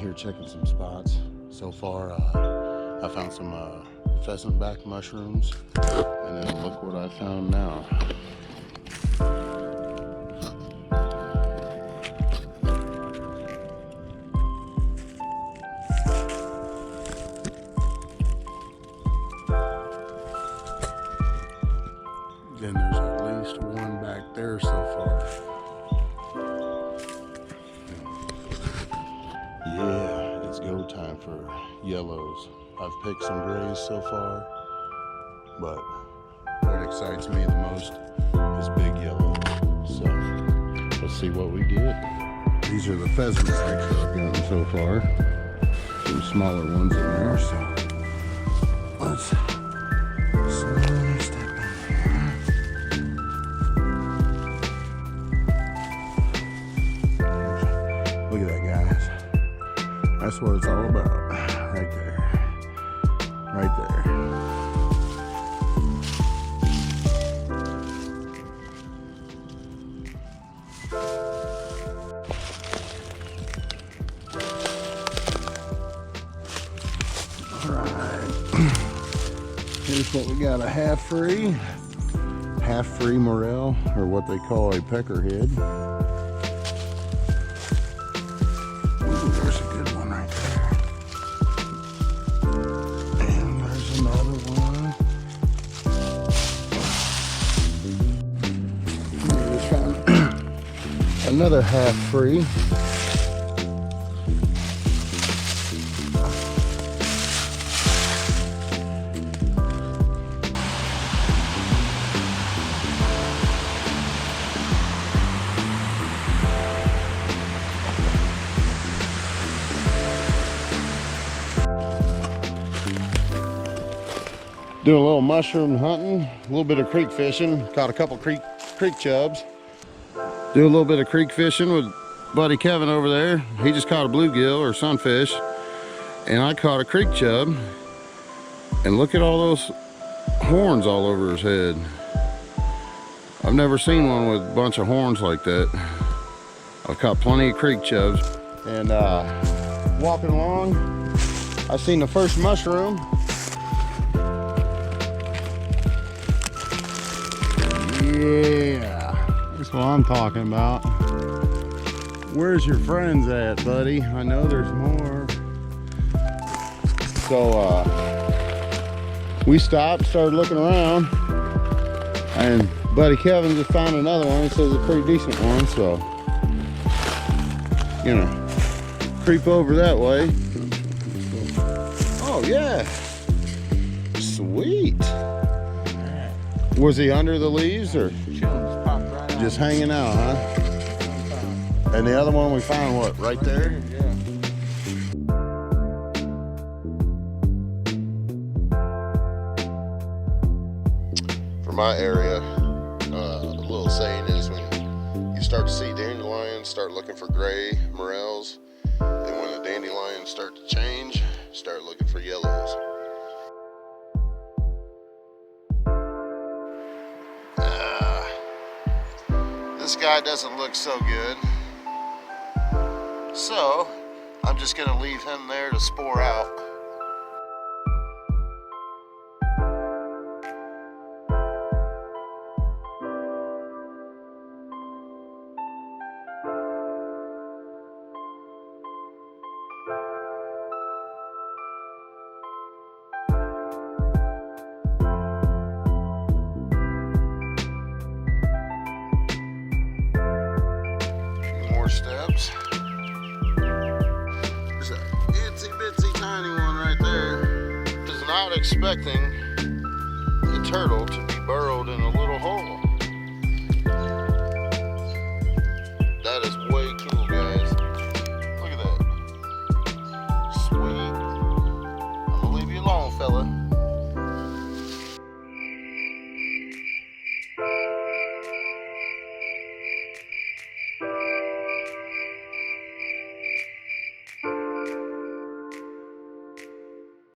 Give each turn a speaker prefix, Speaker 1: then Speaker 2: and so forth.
Speaker 1: here checking some spots. So far, I found some pheasant back mushrooms, and then look what I found now. Then there's at least one back there so far. Yeah, it's go time for yellows. I've picked some grays so far, but what excites me the most is big yellow. So let's see what we get. These are the pheasant backs that I've gotten so far. Some smaller ones in there, so let's slowly step in here. Look at that, guys. That's what it's all about, right there. Right there. All right. Here's what we got, a half free Morel, or what they call a peckerhead. Ooh, there's a good one right there. And there's another one. We just found another half free. Doing a little mushroom hunting, a little bit of creek fishing. Caught a couple creek chubs. Do a little bit of creek fishing with buddy Kevin over there. He just caught a bluegill or sunfish, and I caught a creek chub. And look at all those horns all over his head. I've never seen one with a bunch of horns like that. I've caught plenty of creek chubs. And walking along, I seen the first mushroom. Yeah, that's what I'm talking about. Where's your friends at, buddy? I know there's more. So we stopped, started looking around, and buddy Kevin just found another one. He says it's a pretty decent one, so you know, creep over that way. Oh yeah, sweet. Was he under the leaves or just hanging out, huh? And the other one we found, what, right there?
Speaker 2: Yeah.
Speaker 1: For my area, the little saying is when you start to see dandelions, start looking for gray morels. And when the dandelions start to change, start looking for yellows. This guy doesn't look so good, so I'm just gonna leave him there to spore out. Steps. There's a itsy bitsy tiny one right there. I was not expecting the turtle to be burrowed in a little hole.